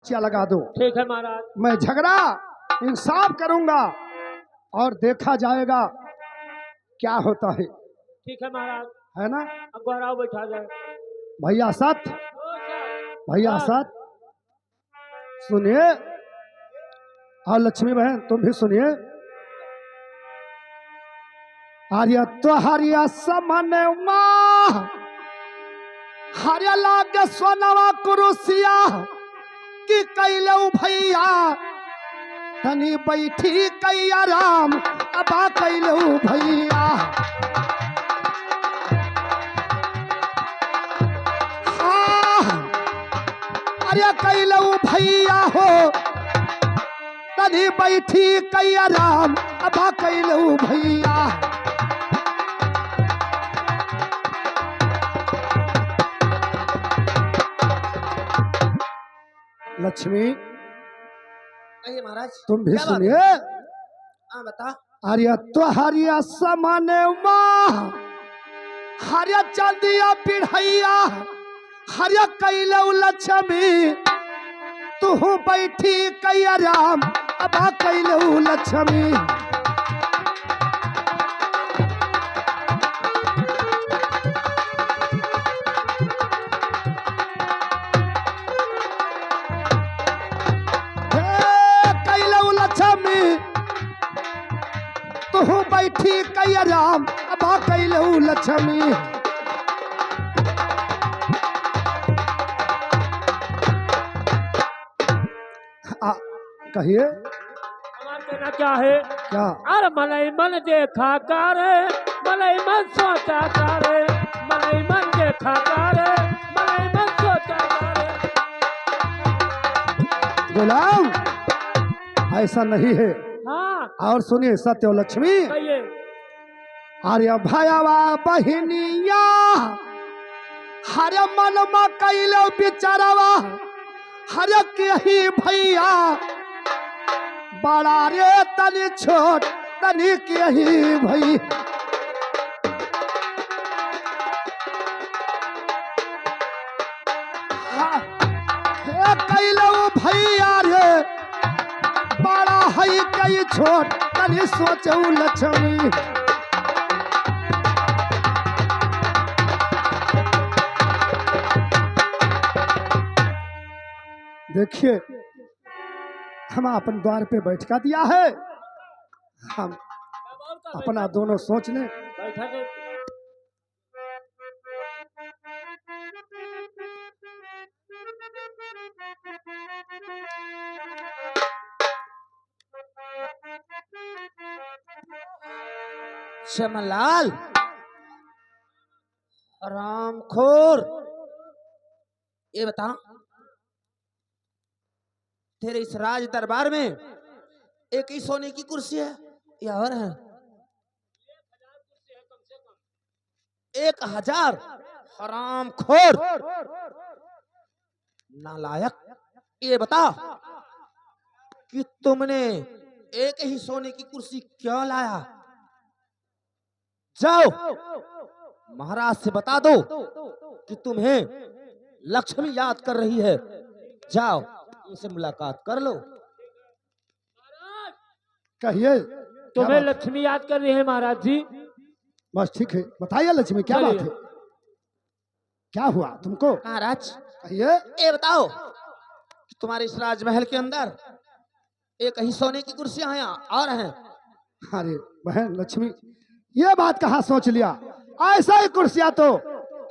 क्या लगा दो। ठीक है महाराज। मैं झगड़ा इंसाफ करूंगा और देखा जाएगा क्या होता है। ठीक है महाराज। है ना अब गौराव बैठा जाए। भैया सत, ओ सर, भैया बस। सत सुनिए, और लक्ष्मी बहन तुम भी सुनिए। आर्य तो हरिया समन हरिया लाग सोनवा कुरुसिया कि कैलऊ भैया तनी बैठी कैया राम अबा कैलऊ भैया। अरे कैलऊ भैया हो तनी बैठी कैया राम अबा कैलऊ भैया। लक्ष्मी कहिए महाराज। तुम भी क्या बात सुनिए। है? हाँ बता। अरे तो हरिया समान हरिया चंदिया पिढ़ैया हरिया कैलऊ लक्ष्मी तू बैठी कैया राम अबा कैलऊ लक्ष्मी। कैलऊ लक्ष्मी तू बैठी कैया राम अबा कैलऊ लक्ष्मी। कहिए हमारा कहना क्या है? क्या। अरे मनई मन देखा करे, मनई मन सोचा करे, मनई मन देखा करे, मनई मन सोचा करे। गुलाम ऐसा नहीं है। हाँ और सुनिए सत्य और लक्ष्मी। कहिए। अरे भयावा बहिनिया हरे मन में कैलो बिचारवा हरे कही भैया बड़ा रे तनी छोट तनी कही भई। कैलो भैया रे बड़ा है कई छोट तनी सोचू लक्ष्मी। देखिए हम अपन द्वार पे बैठका दिया है, हम अपना दोनों सोच लें। बैठा के श्यामलाल रामखोर, ये बता तेरे इस राज दरबार में एक ही सोने की कुर्सी है या और है? 1000 हरामखोर नालायक, ये बता कि तुमने एक ही सोने की कुर्सी क्यों लाया? जाओ महाराज से बता दो कि तुम्हें लक्ष्मी याद कर रही है। जाओ उनसे मुलाकात कर लो। कहिए तुम्हें लक्ष्मी याद कर रही है महाराज जी। बस ठीक है, बताइए लक्ष्मी क्या बात है, क्या हुआ तुमको। महाराज कहिए। ये बताओ कि तुम्हारे इस राजमहल के अंदर एक ही सोने की कुर्सियां हैं और हैं? अरे बहन लक्ष्मी ये बात कहाँ सोच लिया, ऐसा ही कुर्सियां तो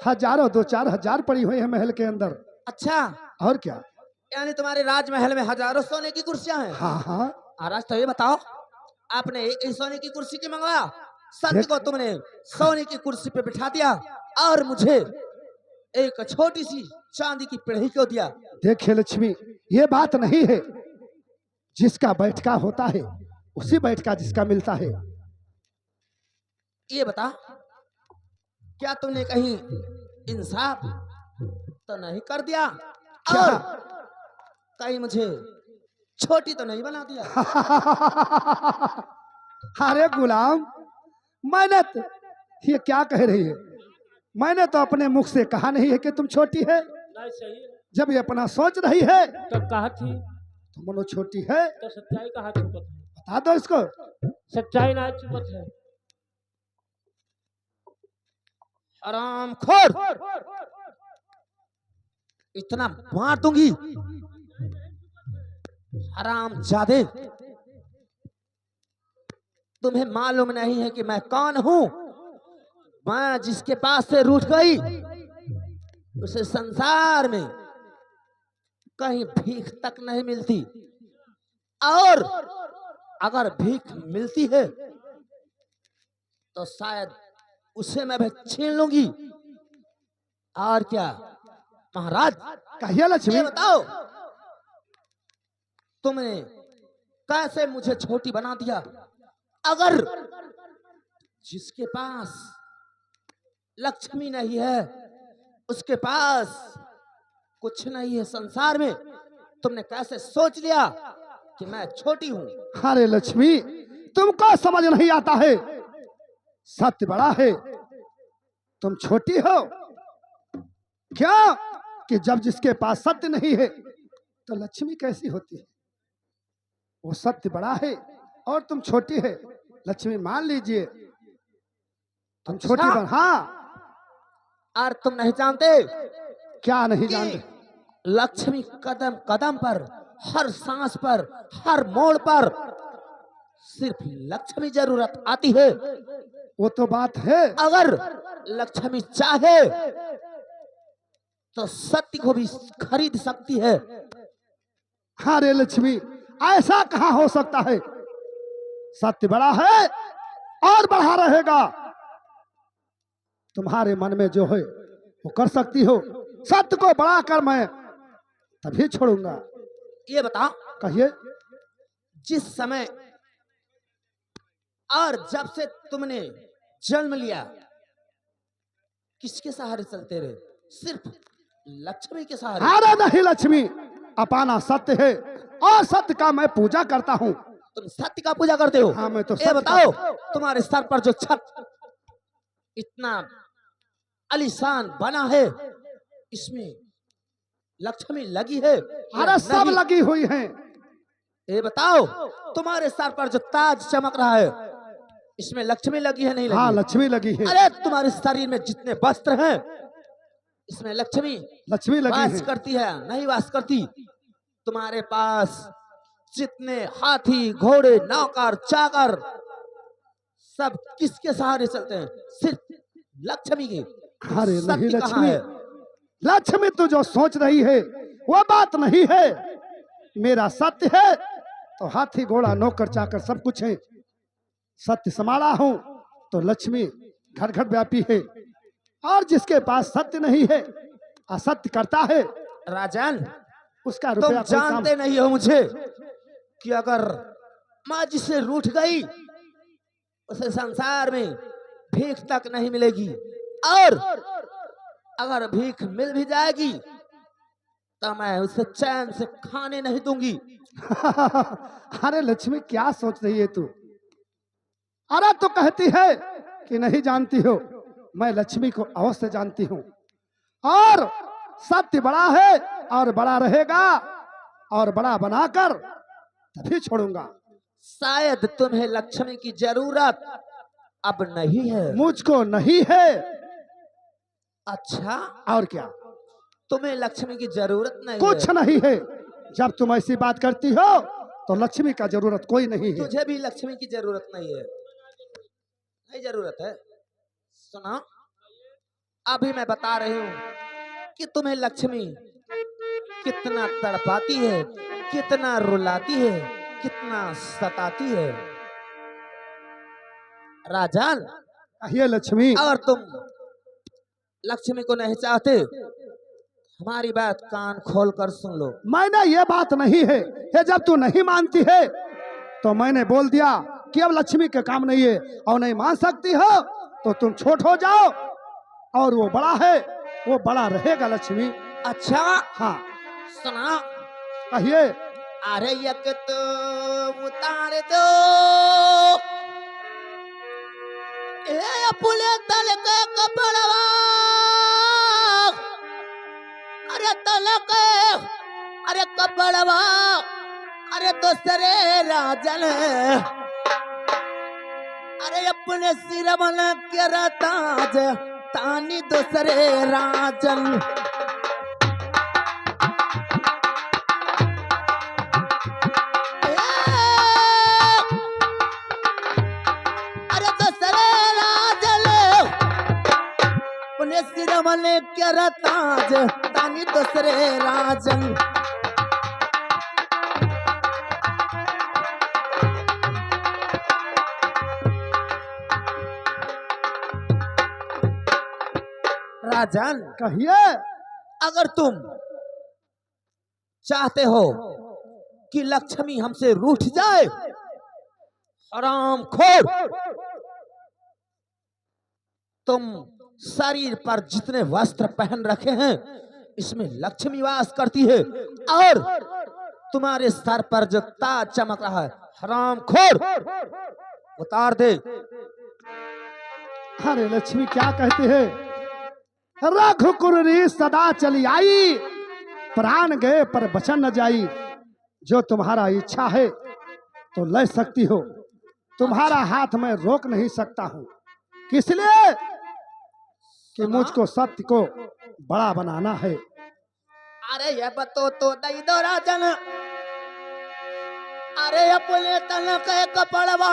हजारों 2-4 हजार पड़ी हुई है महल के अंदर। अच्छा, और क्या। यानी तुम्हारे राजमहल में हजारों सोने की कुर्सियां हैं? हाँ हाँ। महाराज तो ये बताओ, आपने एक ही सोने की कुर्सी की मंगवाया, सत्य को तुमने सोने की कुर्सी पे बिठा दिया और मुझे एक छोटी सी चांदी की पिढ़ी को दिया। देखिए लक्ष्मी ये बात नहीं है, जिसका बैठका होता है उसी बैठका जिसका मिलता है। ये बता क्या तुमने कहीं इंसाफ तो नहीं कर दिया क्या? और कहीं मुझे छोटी तो नहीं बना दिया? अरे गुलाम मैंने ये क्या कह रही है, मैंने तो अपने मुख से कहा नहीं है कि तुम छोटी है। नहीं सही है। जब ये अपना सोच रही है तो कहा थी तो मनो छोटी है, तो सच्चाई कहा छुपत है, बता दो इसको। सच्चाई ना छुपत है। आराम खोर, इतना मार दूंगी हराम जादे। तुम्हें मालूम नहीं है कि मैं कौन हूं। मैं जिसके पास से रूठ गई उसे संसार में कहीं भीख तक नहीं मिलती, और अगर भीख मिलती है तो शायद उसे मैं भी छीन लूंगी। और क्या महाराज, कहिए लक्ष्मी। ये बताओ तुमने कैसे मुझे छोटी बना दिया। अगर जिसके पास लक्ष्मी नहीं है उसके पास कुछ नहीं है संसार में, तुमने कैसे सोच लिया कि मैं छोटी हूं। अरे लक्ष्मी, तुमको समझ नहीं आता है, सत्य बड़ा है, तुम छोटी हो। क्या कि जब जिसके पास सत्य नहीं है तो लक्ष्मी कैसी होती है। वो सत्य बड़ा है और तुम छोटी है। लक्ष्मी मान लीजिए तुम अच्छा। छोटी बन। हाँ, और तुम नहीं जानते क्या नहीं कि जानते। लक्ष्मी कदम कदम पर, हर सांस पर, हर मोड़ पर सिर्फ लक्ष्मी जरूरत आती है। वो तो बात है। अगर लक्ष्मी चाहे तो सत्य को भी खरीद सकती है। अरे लक्ष्मी, ऐसा कहाँ हो सकता है। सत्य बड़ा है और बढ़ा रहेगा। तुम्हारे मन में जो है वो कर सकती हो। सत्य को बढ़ा कर मैं तभी छोड़ूंगा। ये बताओ, कहिए। जिस समय और जब से तुमने जन्म लिया किसके सहारे चलते रहे। सिर्फ लक्ष्मी के सहारे। अरे नहीं लक्ष्मी, अपाना सत्य है और सत्य का मैं पूजा करता हूँ। तुम सत्य का पूजा करते हो। हाँ, मैं तो ये सत्य बताओ, तुम्हारे सर पर जो छत इतना आलीशान बना है इसमें लक्ष्मी लगी है या अरे सब नहीं? लगी हुई हैं। ये बताओ, तुम्हारे सर पर जो ताज चमक रहा है इसमें लक्ष्मी लगी है नहीं लगी हाँ, है? लक्ष्मी लगी है। अरे तुम्हारे शरीर में जितने वस्त्र हैं इसमें लक्ष्मी लक्ष्मी लगी वास है। करती है नहीं वास करती। तुम्हारे पास जितने हाथी घोड़े नौकर चाकर सब किसके सहारे चलते हैं। सिर्फ लक्ष्मी के। अरे नहीं सत्य कहाँ लक्ष्मी, है? लक्ष्मी तू जो सोच रही है वो बात नहीं है। मेरा सत्य है तो हाथी घोड़ा नौकर चाकर सब कुछ है। सत्य संभाला हूं तो लक्ष्मी घर घर व्यापी है। और जिसके पास सत्य नहीं है, असत्य करता है, राजन, उसका तुम रुपया कोई काम। जानते नहीं हो मुझे कि अगर माँ जिससे रूठ गई उसे संसार में भीख तक नहीं मिलेगी, और अगर भीख मिल भी जाएगी तो मैं उसे चैन से खाने नहीं दूंगी। अरे लक्ष्मी, क्या सोच रही है तू। अरे तो कहती है कि नहीं जानती हो। मैं लक्ष्मी को अवश्य जानती हूँ। और सत्य बड़ा है और बड़ा रहेगा, और बड़ा बनाकर तभी छोड़ूंगा। शायद तुम्हें लक्ष्मी की जरूरत अब नहीं है। मुझको नहीं है। अच्छा, और क्या, तुम्हें लक्ष्मी की जरूरत नहीं कुछ है। नहीं है। जब तुम ऐसी बात करती हो तो लक्ष्मी का जरूरत कोई नहीं है। तुझे भी लक्ष्मी की जरूरत नहीं है। नहीं जरूरत है। सुना, अभी मैं बता रही हूँ कि तुम्हें लक्ष्मी कितना तड़पाती है, कितना रुलाती है, कितना सताती है। राजन, ये लक्ष्मी, अगर तुम लक्ष्मी को नहीं चाहते हमारी बात कान खोल कर सुन लो। मैंने ये बात नहीं है। ये जब तू नहीं मानती है तो मैंने बोल दिया कि अब लक्ष्मी के काम नहीं है, और नहीं मान सकती हो तो तुम छोट हो जाओ, और वो बड़ा है, वो बड़ा रहेगा लक्ष्मी। अच्छा, हाँ, सुना, कहिए। अरे यक तो उतार दो पुले तल के कपड़वा, अरे अपने तलक अरे कपड़वा अरे दूसरे राजन अरे अपने सिरवन के ताज तानी दूसरे राजन अरे दूसरे राजन अपने सिरवन के ताज तानी दूसरे राजन राजन कहिए। अगर तुम चाहते हो कि लक्ष्मी हमसे रूठ जाए हरामखोर तुम शरीर पर जितने वस्त्र पहन रखे हैं इसमें लक्ष्मी वास करती है और तुम्हारे सर पर जो ताज चमक रहा है हरामखोर उतार दे। अरे लक्ष्मी क्या कहते हैं? रघुकुरी सदा चली आई, प्राण गए पर बचन न जाई। जो तुम्हारा इच्छा है तो ले सकती हो, तुम्हारा हाथ में रोक नहीं सकता हूँ। किस लिए? कि मुझको सत्य को बड़ा बनाना है। अरे ये बतो तो दई दो राजन अरे अपने तन के कपड़वा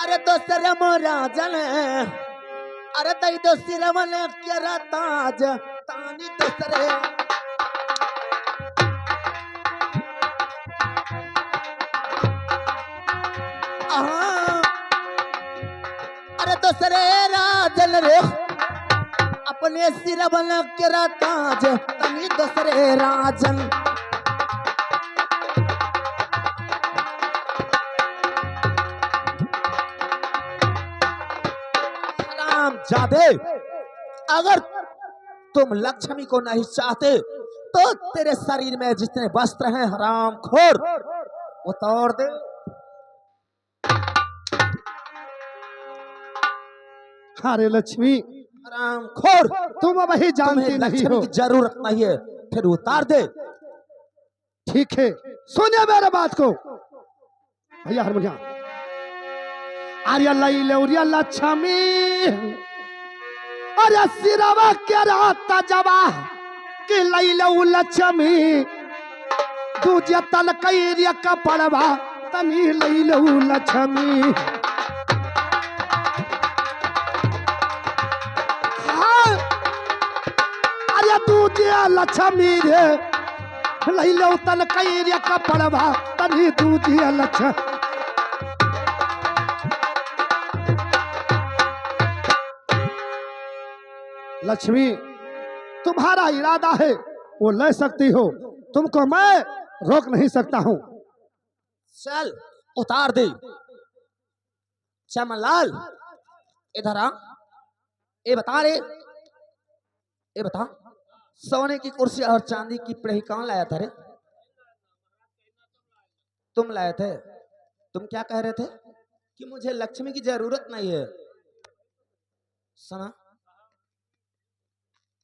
अरे दूसरे राजन अरे दई दो सिरवन के ताज तानी दूसरे अरे दूसरे राजन रे अपने सिरवन के ताज तानी दूसरे राजन जादे अगर तुम लक्ष्मी को नहीं चाहते तो तेरे शरीर में जितने वस्त्र हैं हरामखोर वो तोड़ दे। अरे लक्ष्मी हरामखोर तुम वही जानती तुम्हें नहीं लक्ष्मी हो। की जरूरत नहीं है फिर उतार दे। ठीक है सुनिए मेरे बात को भैया हारमोनियम। अरे लैले उरिया लक्ष्मी अरे सिरवा के राता जवा कि लैले उ लक्ष्मी दूजे तल कैरिया कपड़वा तनी लैले उ लक्ष्मी। हाँ अरे दूजे लक्ष्मी रे लैले तल कैरिया कपड़वा तनी दूजे लक्ष्मी। लक्ष्मी तुम्हारा इरादा है वो ले सकती हो, तुमको मैं रोक नहीं सकता हूँ। चल उतार दे। चमनलाल इधर आ। ये बता रे ये बता सोने की कुर्सी और चांदी की पिढ़ी कौन लाया था रे? तुम लाए थे। तुम क्या कह रहे थे कि मुझे लक्ष्मी की जरूरत नहीं है। सुना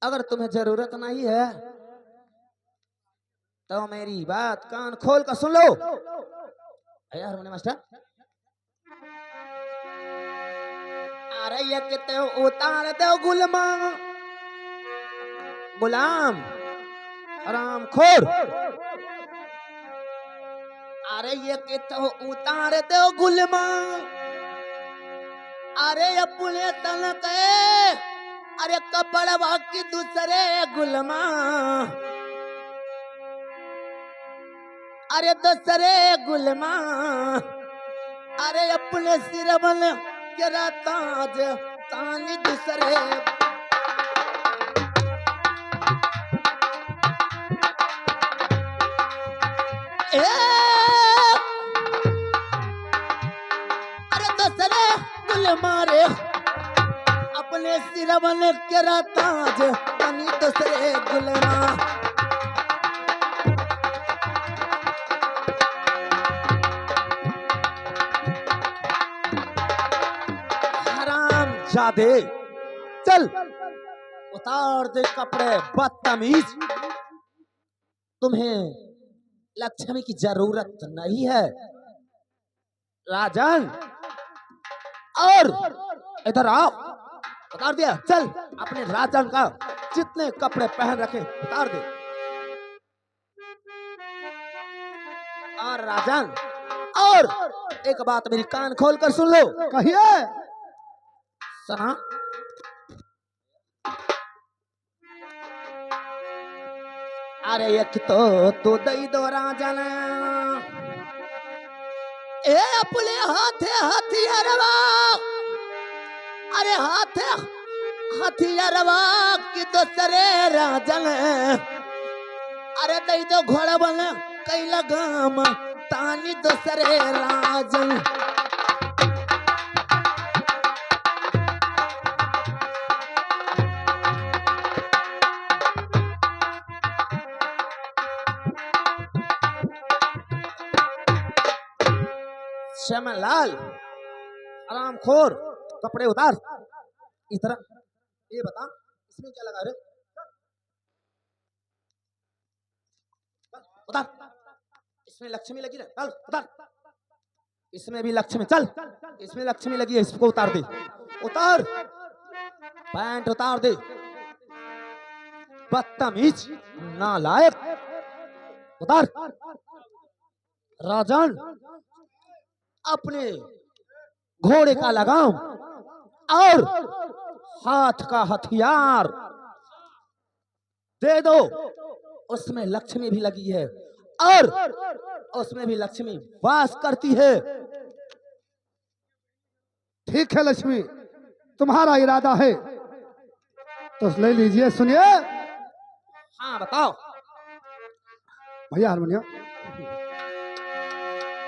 अगर तुम्हें जरूरत नहीं है तो मेरी बात कान खोल कर सुन लो। हारमोनियम मास्टर अरे ये कितने उतार दो गुलाम हरामखोर। अरे ये कितने उतार दो गुलाम अरे अपने तन के अरे कपड़वा की दूसरे गुलमा अरे दूसरे गुलमा अरे अपने सिरवन के ताज तानी दूसरे अरे दूसरे गुलमा रे अपने सिरवन के ताज तनी दूसरे गुलमा। हराम जादे चल उतार दे कपड़े बदतमीज। तुम्हें लक्ष्मी की जरूरत नहीं है राजन। और इधर आओ, उतार दिया। चल अपने राजन का जितने कपड़े पहन रखे उतार दे। और राजन, और एक बात मेरी कान खोल कर सुन लो। कहिए। सुना, अरे एक तो दई दो राजन, ए अपने हाथे हथियारवा, अरे हाथे हथियारवा की दूसरे राजन, अरे दई दो घोड़ा बन कई लगाम तानी दूसरे राजन। श्यामलाल, आरामखोर, कपड़े उतार। इस तरह ये बता, इसमें क्या लगा रे? उतार। इसमें लक्ष्मी लगी है, चल उतार। इसमें भी लक्ष्मी, चल इसमें लक्ष्मी लगी है, इसको उतार दे। उतार, पैंट उतार दे। बदतमीज, नालायक, उतार। राजन, अपने घोड़े का लगाम और हाथ का हथियार दे दो। उसमें लक्ष्मी भी लगी है और उसमें भी लक्ष्मी वास करती है। ठीक है लक्ष्मी, तुम्हारा इरादा है तो ले लीजिए। सुनिए। हाँ बताओ भैया हारमोनियम।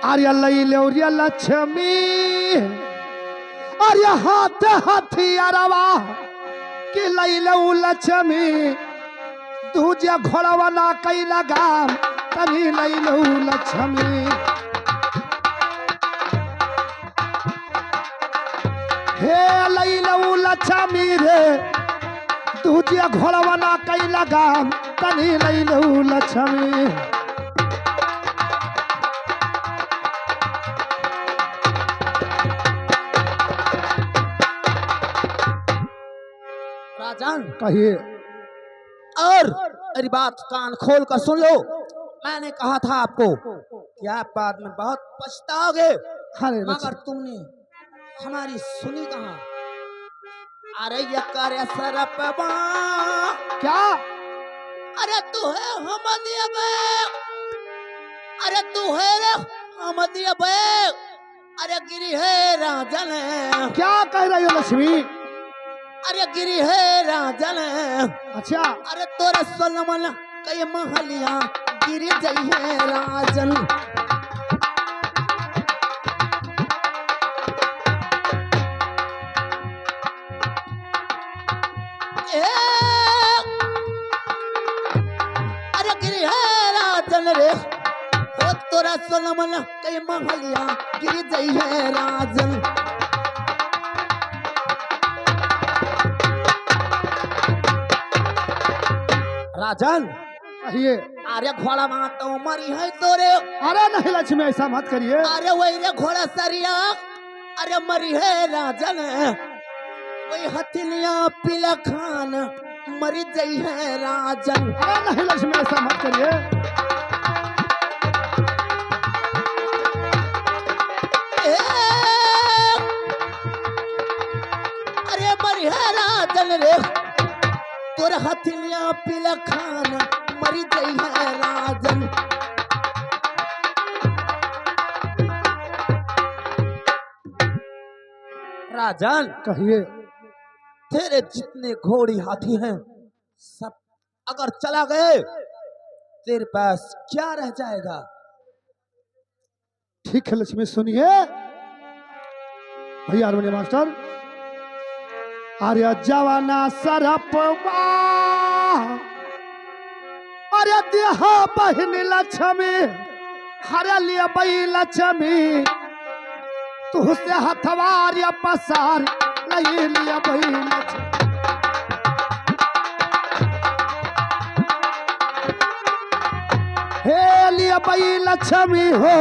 आर्या लई ले लक्ष्मी, आर्या हाथ हथियारवा कि लई ले लक्ष्मी, दूजा घोड़वा ना कई लगाम तभी लई ले लक्ष्मी। हे लई ले लक्ष्मी रे, दूजा घोड़वा ना कई लगाम तभी लई ले लक्ष्मी। राजन, कहिए। और मेरी बात कान खोल कर सुन लो। मैंने कहा था आपको कि आप बाद में बहुत पछताओगे, अरे मगर तुमने हमारी सुनी कहाँ। अरे ये करे सरपवा, क्या? अरे तू है हमदिया बे, अरे तू है रे हमदिया बे, अरे गिरी है राजन। क्या कह रही हो लक्ष्मी? अरे गिरी है राजन। अच्छा, अरे तोरे सोलमन कई महलिया गिरी जई है राजन। अरे गिरी है राजन रे, ओ तोरा सोलमन कई महलिया गिरी जई है राजन। राजन, कहिए। अरे घोड़ा माँ तो मरी है तोरे। अरे नहीं लक्ष्मी, ऐसा मत करिए। अरे वही रे घोड़ा सरिया, अरे मरी है राजन। वही हथिलिया पीला खान मरी गई है राजन। अरे नहीं लक्ष्मी, ऐसा मत करिए। अरे मरी है राजन रे, तोर हथिलिया पीला खान मरी गई है राजन। राजन, कहिए। तेरे जितने घोड़ी हाथी हैं सब अगर चला गए, तेरे पास क्या रह जाएगा? ठीक है लक्ष्मी, सुनिए। भैया हारमोनियम मास्टर। अरे जवाना सरपवा, अरे देहा बहन लक्ष्मी, हरे लिया बई लक्ष्मी, तू से हथवार या पसार नहीं लिया बई लक्ष्मी। बई लक्ष्मी हो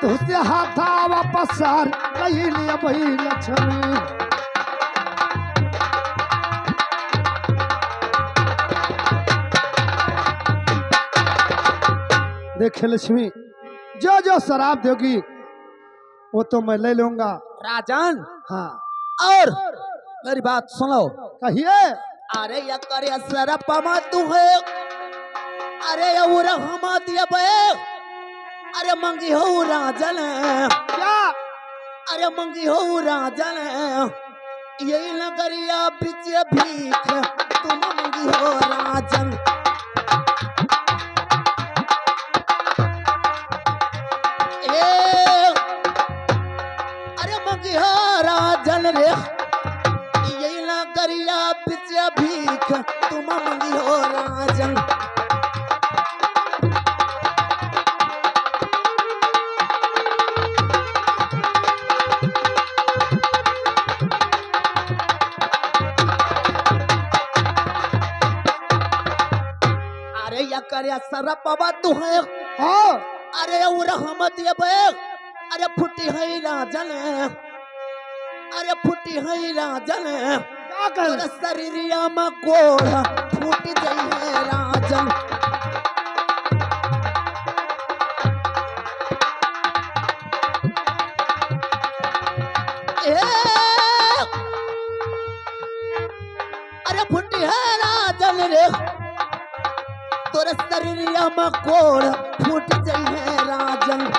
तुझसे हाथा वापस सार लिया बई लक्ष्मी। देखे लक्ष्मी, जो जो शराब दोगी वो तो मैं ले लूंगा। राजन हाँ और मेरी बात सुनो। कहिए। अरे या करे असरा पमा तू है, अरे या वो रहमा दिया बे, अरे मंगी हो राजन, क्या? अरे मंगी हो राजन, यही नगरिया बिच भीख तुम मंगी हो राजन। ए अरे मंगी हो राजन रे, यही नगरिया बिच भीख तुम मंगी हो राजन। अरे या करे सरा पवा तू है, हाँ अरे वो रहमत ये बे, अरे फुटी है राजन, अरे फुटी है राजन, क्या कर? तोरा शरीरिया में कोढ़ फूट गई है राजन। ए अरे फुटी है राजन रे, तोरा शरीरिया में कोढ़ फूट गई है राजन।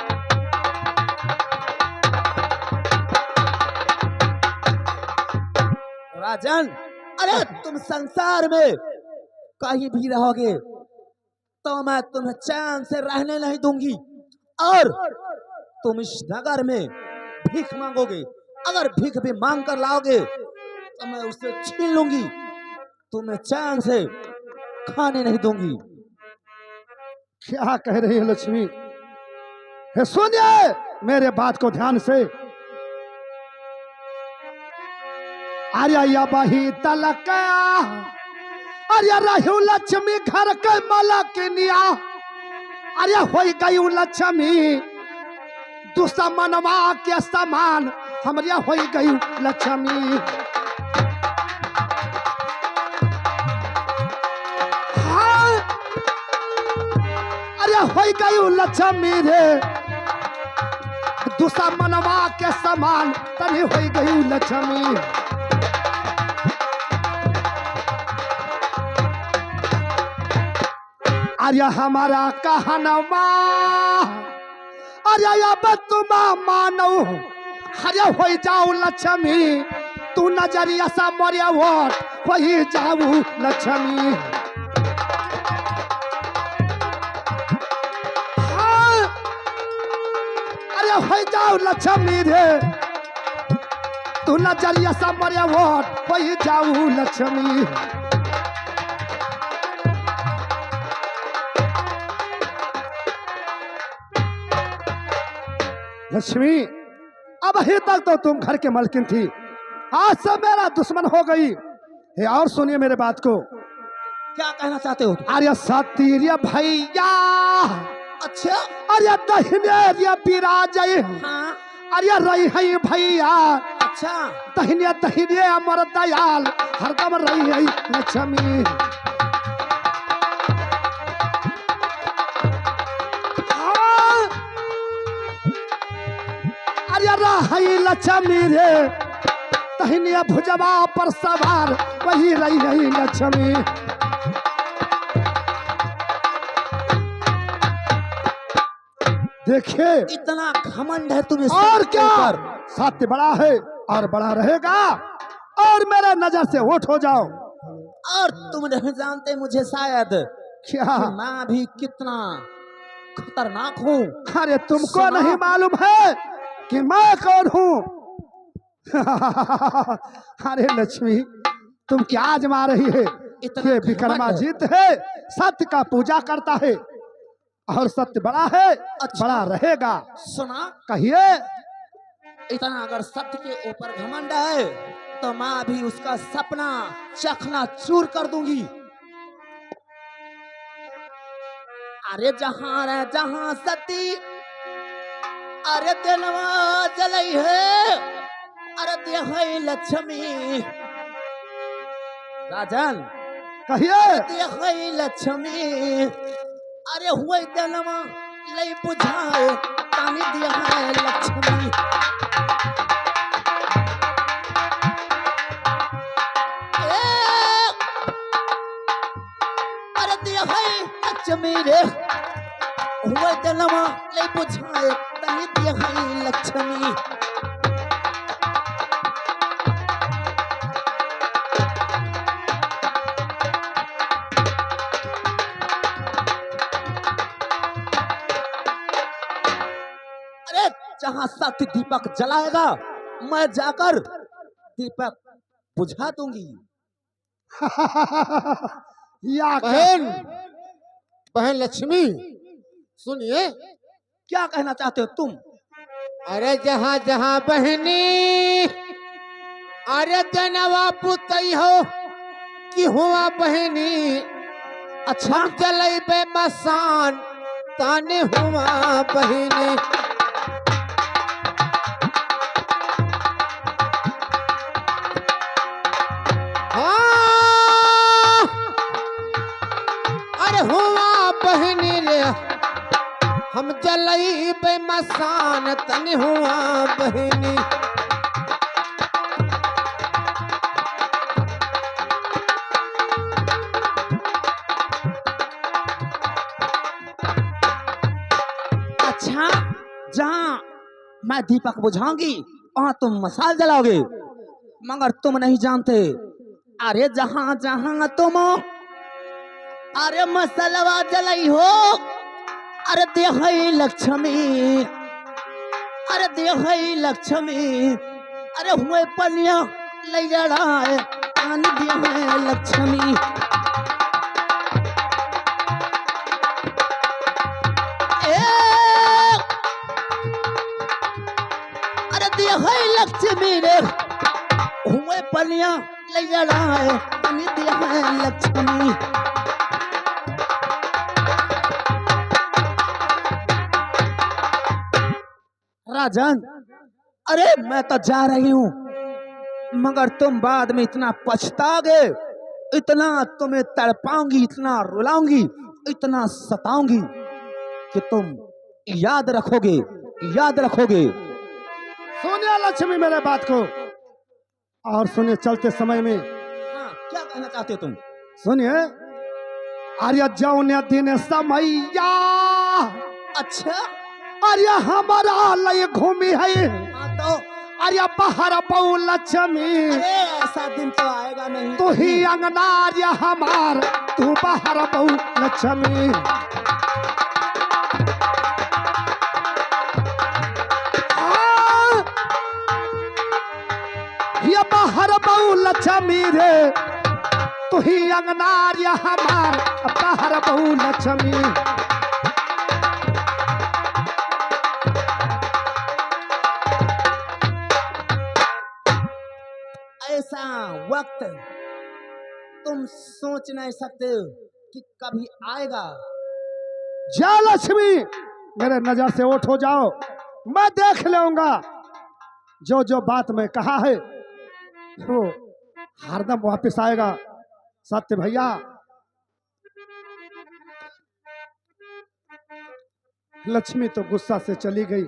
राजन अरे तुम संसार में कहीं भी रहोगे तो मैं तुम्हें चैन से रहने नहीं दूंगी, और तुम इस नगर में भीख मांगोगे, अगर भीख भी मांग कर लाओगे तो मैं उसे छीन लूंगी, तुम्हें चैन से खाने नहीं दूंगी। क्या कह रही है लक्ष्मी? हे सुनिए मेरे बात को ध्यान से। अरे या बही तलक, अरे रहू लक्ष्मी घर के मलकनिया, अरे हो गई लक्ष्मी दुश्मनवा के समान, हमारे हो गई लक्ष्मी। हाँ अरे हो गई लक्ष्मी रे दुश्मनवा के समान, तनी हो गई लक्ष्मी। अरे हमारा कहनवा, अरे अब तुम मानो, अरे हो जाऊ लक्ष्मी, तू नजरिया सा मरिया वोट हो जाऊ लक्ष्मी। हाँ अरे हो जाऊ लक्ष्मी रे, तू नजरिया सा मरिया वोट हो जाऊ लक्ष्मी। लक्ष्मी अब अभी तक तो तुम घर के मालकिन थी, आज से मेरा दुश्मन हो गई। हे और सुनिए मेरे बात को। क्या कहना चाहते हो तुम? अरे सतीर्य भैया, अच्छा अरे दहिने विराज, हाँ अरे रही है भैया, अच्छा दहिने दहिने अमर दयाल हरदम रही है लक्ष्मी। अरे रही लक्ष्मी रे, तहिने भुजवा पर सवार वही रही लक्ष्मी। देखिए इतना घमंड है तुम्हें और सबके क्या, ऊपर। सत्य बड़ा है और बड़ा रहेगा, और मेरे नजर से उठ हो जाओ। और तुम नहीं जानते मुझे शायद क्या? कि मैं भी कितना खतरनाक हूँ। अरे तुमको सुना? नहीं मालूम है कि मैं कौन हूँ? अरे लक्ष्मी तुम क्या आजमा रही है? इतना ये घमंड विक्रमाजीत है, सत्य का पूजा करता है, और सत्य बड़ा है, अच्छा। बड़ा रहेगा। सुना, कहिए। इतना अगर सत्य के ऊपर घमंड है तो मैं भी उसका सपना चखना चूर कर दूंगी। अरे जहाँ रे जहाँ सती अरे दिलवा जलई है अरे देहई लक्ष्मी राजन कहिए देहई लक्ष्मी अरे हुए दिलवा लई बुझाए तानी देहई लक्ष्मी ए, अरे देहई लक्ष्मी रे हुए दिलवा लई बुझाए तानी देहई लक्ष्मी जहां सत्य दीपक जलाएगा मैं जाकर दीपक बुझा दूंगी। या बहन बहन लक्ष्मी सुनिए। क्या कहना चाहते हो तुम? अरे जहाँ जहाँ बहनी अरे जनवा पुतई हो कि हुआ बहनी अच्छा जलई बे मसान ताने हुआ बहनी। हाँ, अरे हुआ बहनी रे हम जलई बे मसान तन हुआ बहनी। अच्छा जहां मैं दीपक बुझाऊंगी वहां तुम मसाल जलाओगे मगर तुम नहीं जानते अरे जहां जहां तुम अरे मसलवा जलाई हो अरे देहई लक्ष्मी अरे देहई लक्ष्मी अरे हुए पनिया ले जड़ाए पानी देहई लक्ष्मी। अरे देहई लक्ष्मी रे हुए पनिया ले जड़ाए पानी देहई लक्ष्मी। राजन अरे मैं तो जा रही हूँ मगर तुम बाद में इतना पछताओगे इतना तुम्हें तड़पाऊंगी इतना रुलाऊंगी इतना सताऊंगी कि तुम याद रखोगे याद रखोगे। सुनिए लक्ष्मी मेरे बात को और सुनिए चलते समय में हाँ, क्या कहना चाहते हो तुम? सुनिए आर्य जौन दिन समैया अच्छा आर्य हमारा लय घूमी है हाँ तो आर्य बाहर बहु लक्ष्मी अरे ऐसा दिन तो आएगा नहीं। तू ही अंगना आर्य हमार तू बाहर बहु लक्ष्मी। ये बाहर बहु लक्ष्मी रे तू ही अंगना आर्य हमार बाहर बहु लक्ष्मी। ऐसा वक्त तुम सोच नहीं सकते कि कभी आएगा। जा लक्ष्मी मेरे नजर से उठ हो जाओ मैं देख लूंगा जो जो बात मैं कहा है वो हरदम वापस आएगा। सत्य भैया लक्ष्मी तो गुस्सा से चली गई।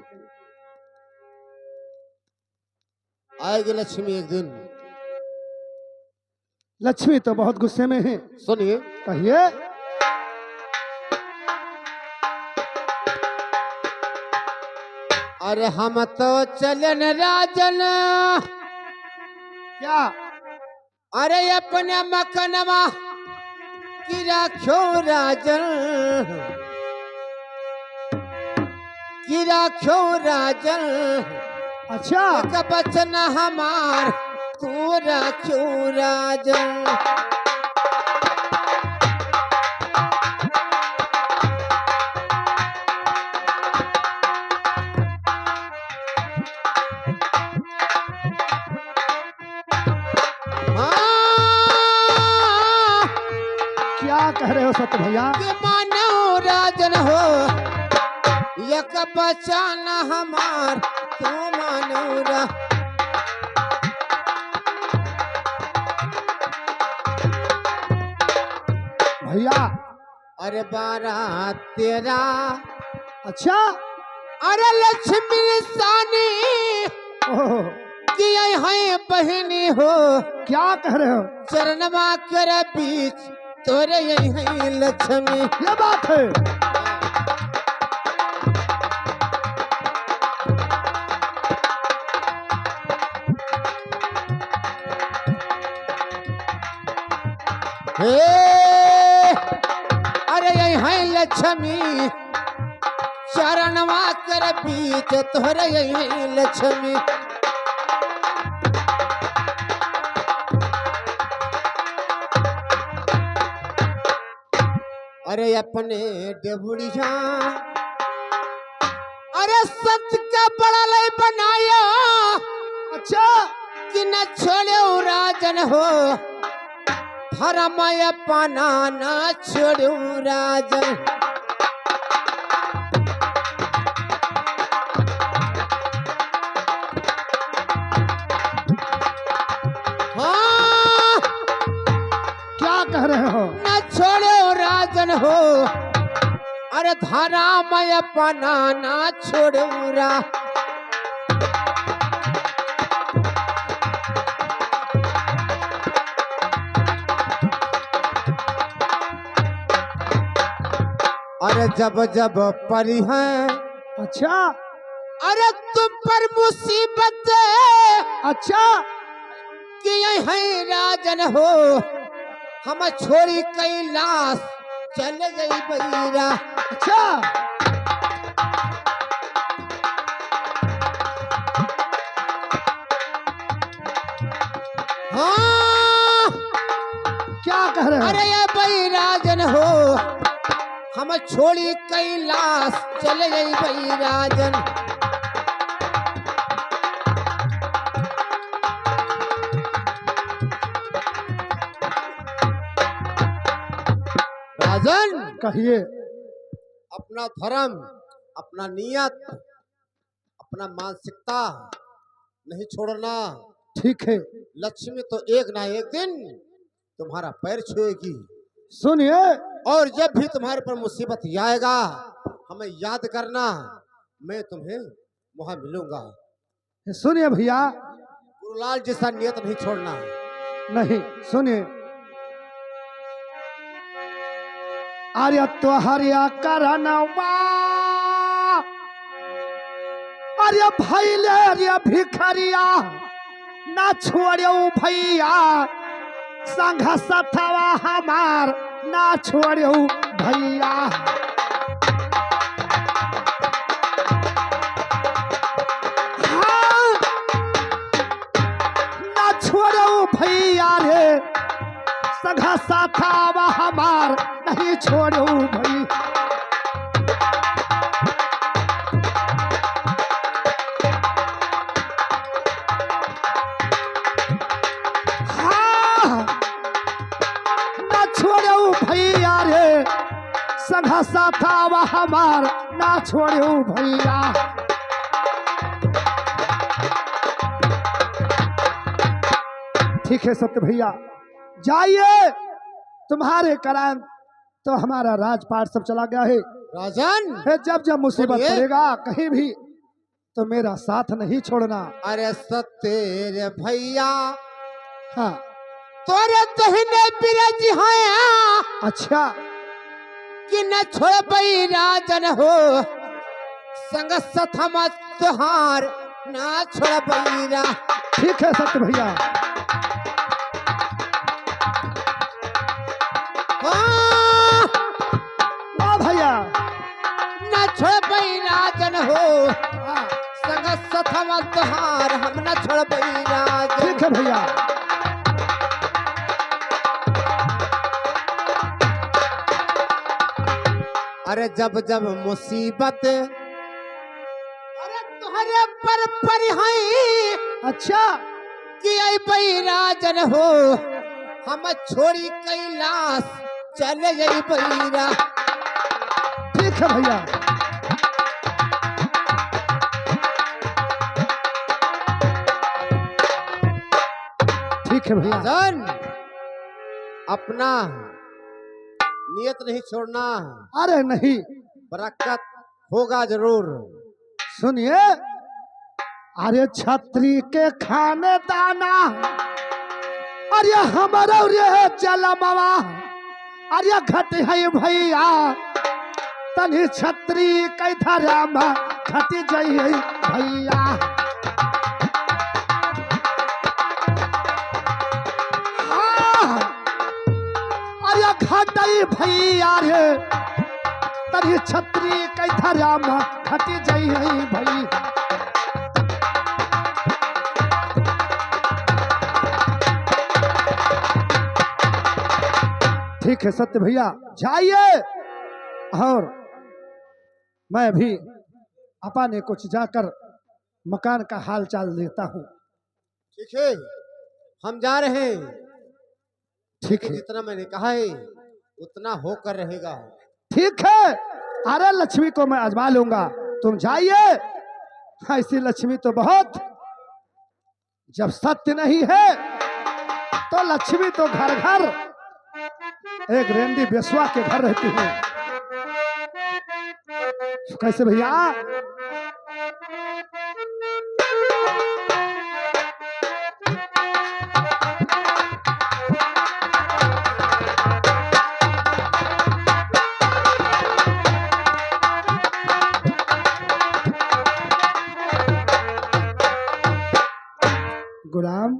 आएगी लक्ष्मी एक दिन। लक्ष्मी तो बहुत गुस्से में है। सुनिए कहिए अरे हम तो चलन राजन क्या अरे अपने मकनवा की राख्यो राजन की राख्यो राजन। अच्छा एक बचन हमार तू राख्यो राजन। क्या कह रहे हो सत्य भैया? कि मानो राजन बचाना हमार तू मनोरा। भैया अरे बारात तेरा अच्छा अरे लक्ष्मी सानी ओह, की है बहनी हो क्या कह रहे हो? चरणमा कर बीच तोरे यही है लक्ष्मी। ये बात है। हे अरे यही है लक्ष्मी चरणमा कर बीच तोरे यही है लक्ष्मी। अरे अपने डेबुड़िया अरे सत का बड़ा लय बनाया अच्छा कि न छोड़े राजन हो धर्मय पाना न छोड़े राजन। हाँ क्या कह रहे हो? न छोड़े राजन हो अरे धर्मय पाना न छोड़े रा। अरे जब जब परी है अच्छा अरे तुम पर मुसीबत अच्छा कि यही है राजन हो हम छोड़ी कैलाश चले गई बहिरा। अच्छा हाँ क्या कह रहे हो? अरे ये बहिराजन हो हम छोड़ी कैलाश चले गई बहिराजन। राजन कहिए। अपना धर्म अपना नियत अपना मानसिकता नहीं छोड़ना। ठीक है लक्ष्मी तो एक ना एक दिन तुम्हारा पैर छुएगी सुनिए। और जब भी तुम्हारे पर मुसीबत आएगा हमें याद करना, मैं तुम्हें वहां मिलूंगा। सुनिए भैया। गुरुलाल जैसा नियत नहीं छोड़ना। नहीं सुनिए। अरे तो हरिया करनवा अरे भैले अरे भिखरिया ना छोड़ो भैया संघ सथवा हमार ना छोड़ो भैया। हाँ, ना छोड़ो भैया रे संघ सथवा हमार नहीं छोड़ो भैया। भैया रे संघा साथा वा हमार ना छोड़ो भैया। ठीक है सत्य भैया जाइए, तुम्हारे कारण तो हमारा राजपाट सब चला गया है। राजन जब जब मुसीबत बोलिए। पड़ेगा कहीं भी तो मेरा साथ नहीं छोड़ना। अरे सत्य भैया हाँ तोरे दहिने बिरज है अच्छा कि न छोड़ बई राजन हो संग सथमा तुहार ना छोड़ बईरा। ठीक है सत्य भैया। हाँ, वाह भैया। न छोड़ बई राजन हो हाँ, संग सथमा तुहार हम न छोड़ बई राजन। ठीक है भैया। अरे जब जब मुसीबत अरे तुहरे पर है अच्छा कि आई बई राजन हो हम छोड़ी कैलाश चले गई बईरा। ठीक है भैया। ठीक है भैया। जन अपना नियत नहीं छोड़ना, अरे नहीं, बरकत होगा जरूर। सुनिए, अरे छत्री के खाने दाना, अरे हमारा रे जलमवा, अरे घट है भैया, तनी छत्री के धरामा घट जाइए भैया। हाँ, अरे घट भैया रे, तनी छत्री के धरामा घट जाइए भैया। ठीक है सत्य भैया, जाइए, और मैं भी अपने कुछ जाकर मकान का हाल चाल लेता हूँ। ठीक है, हम जा रहे हैं। ठीक है, जितना मैंने कहा है उतना होकर रहेगा। ठीक है। अरे लक्ष्मी को मैं आजमा लूंगा, तुम जाइए। ऐसी लक्ष्मी तो बहुत, जब सत्य नहीं है तो लक्ष्मी तो घर घर एक रेंडी बेसवा के घर रहती है। कैसे भैया? गुलाम,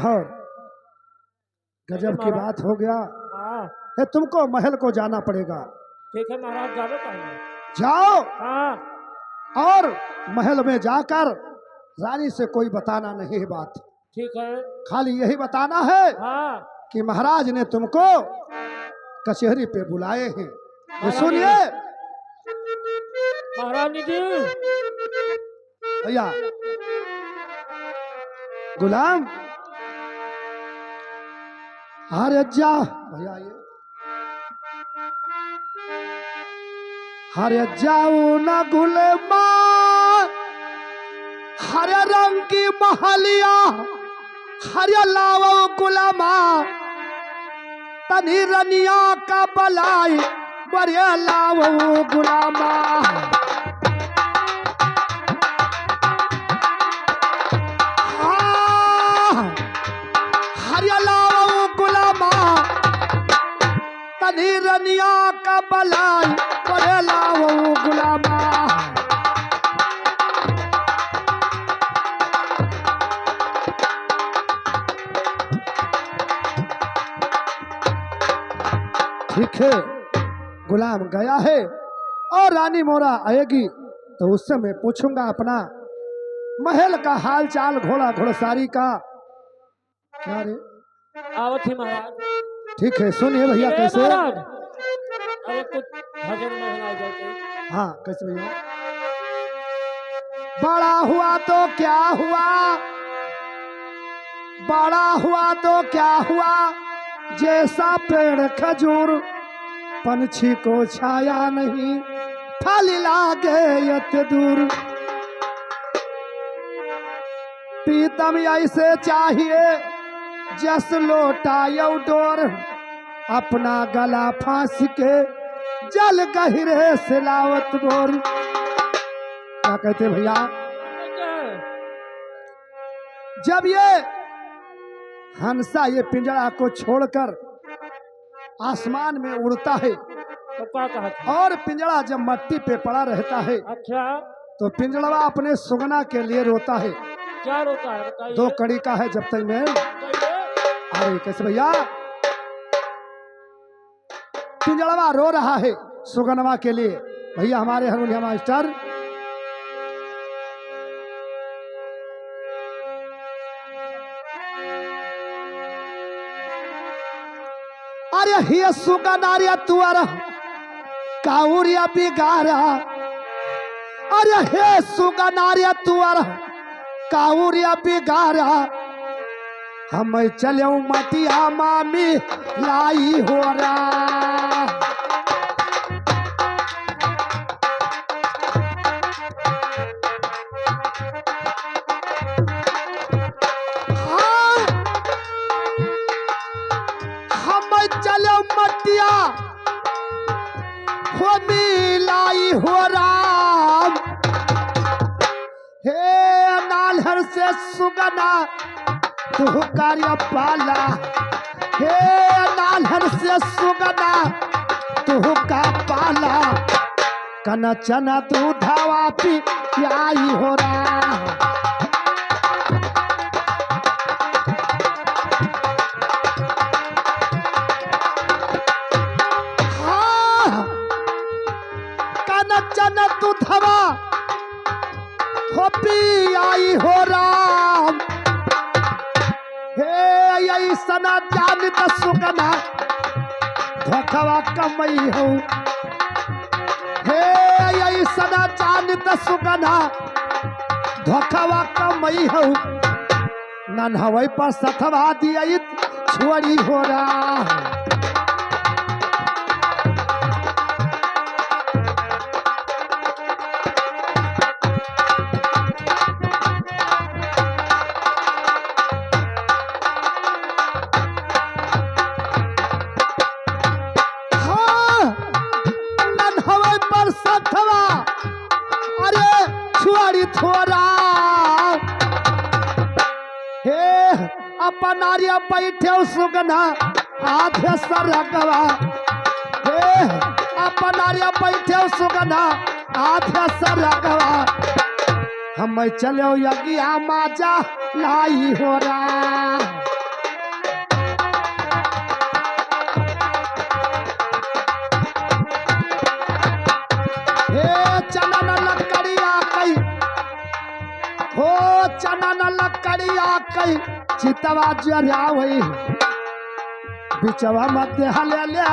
और गजब की बात हो गया हाँ है, तुमको महल को जाना पड़ेगा। ठीक है महाराज, जावे कहाँ? जाओ, हाँ और महल में जाकर रानी से कोई बताना नहीं है बात, ठीक है। खाली यही बताना है हाँ कि महाराज ने तुमको कचहरी पे बुलाए हैं। तो सुनिए महारानी जी, भैया, गुलाम, अरे जा भैया, ये हरे जाऊ न गुलमा, हरे रंग की महलिया, हरे लाओ गुलामा, तनी रनिया का बलाई, बड़े लाओ गुलामा। हरे लाओ गुलामा, तनी रनिया का बलाई, बड़े लाओ गुलामा। ठीक है, गुलाम गया है, और रानी मोरा आएगी तो उससे मैं पूछूंगा अपना महल का हाल चाल, घोड़ा घोड़सारी का। क्या रे? आवत ही महाराज। ठीक है, सुनिए भैया ए कैसे। महाराज, अरे कुछ भजन में आ जाते। हाँ कैसे भैया? बड़ा हुआ तो क्या हुआ, बड़ा हुआ तो क्या हुआ, जैसा पेड़ खजूर, पंछी को छाया नहीं, फल लागे यत दूर। पीतम ऐसे चाहिए जस लोटा यौ डोर, अपना गला फांस के जल गहिरे सिलावत बोर। क्या कहते भैया? जब ये हंसा ये पिंजरा को छोड़कर आसमान में उड़ता है, तो क्या कहा था? और पिंजरा जब मिट्टी पे पड़ा रहता है, अच्छा, तो पिंजड़वा अपने सुगना के लिए रोता है। क्या रोता है बताइए? 2 कड़ी का है, जब तक मैं अरे कैसे भैया? पिंजड़वा रो रहा है सुगनवा के लिए। भैया हमारे हारमोनियम मास्टर, अरे हिय सुगनारिया तुअर काउरिया बिगारा, अरे हे सुगनारिया तुअर काउरिया बिगारा, हम चलो मटिया मामी लाई हो रहा। हो मिलाई हो राम। हे नालहर से सुगना तू कार्य पाला, हे नालहर से सुगना तू का पाला, कनचन दूधवा पियाई हो राम। कनचन दूधवा हो पियाई हो राम। हे ऐसना जानित सुगना धोखवा कमई हो, हे ऐसना जानित सुगना धोखवा कमई हो, नन्हवै पर सथवा दिया छोड़ी हो रहा। अपन आर्य बैठे सुगना आधे सरगवा, हे अपन आर्य बैठे सुगना आधे सरगवा, हम चलो यज्ञा माजा लाई हो रहा। हे चनन लकड़िया कई हो, चनन लकड़िया कई चितवा जरावई, बिचवा मध्य हले ले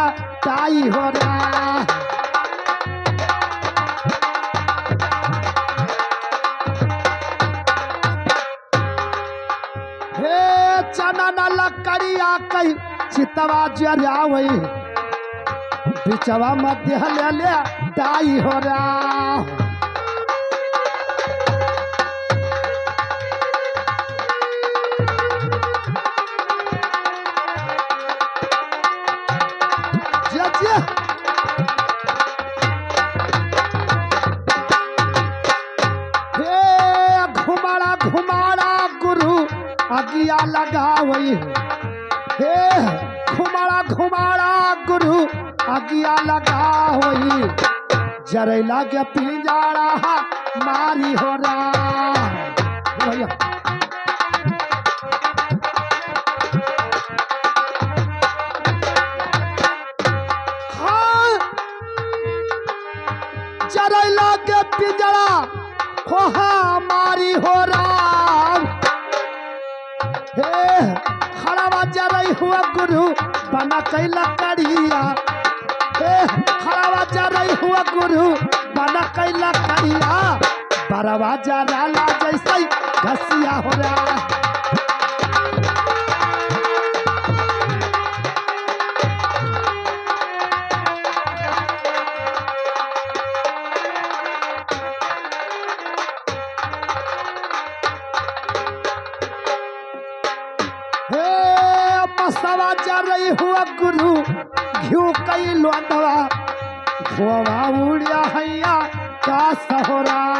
ताई हो रहा। हे चनन लकड़िया कई चितवा जरावई, बिचवा मध्य हले ले ताई हो रहा। घुमाड़ा घुमाड़ा गुरु अगिया लगावई, हे घुमाड़ा घुमाड़ा गुरु अगिया लगावई, जरैला के पिंजाड़ा मारी हो रहा। जरैला के पिंजड़ा खोहा मारी हो राम। हे खड़ावा जरई हुआ गुरु बना कई लकड़िया, हे खड़ावा जरई हुआ गुरु बना कई लकड़िया, बरवा जराला जैसे घसिया हो रहा। सवा जरई हुआ गुरु घ्यू कई लोटवा, धोवा उड़िया हैया का सहोरा।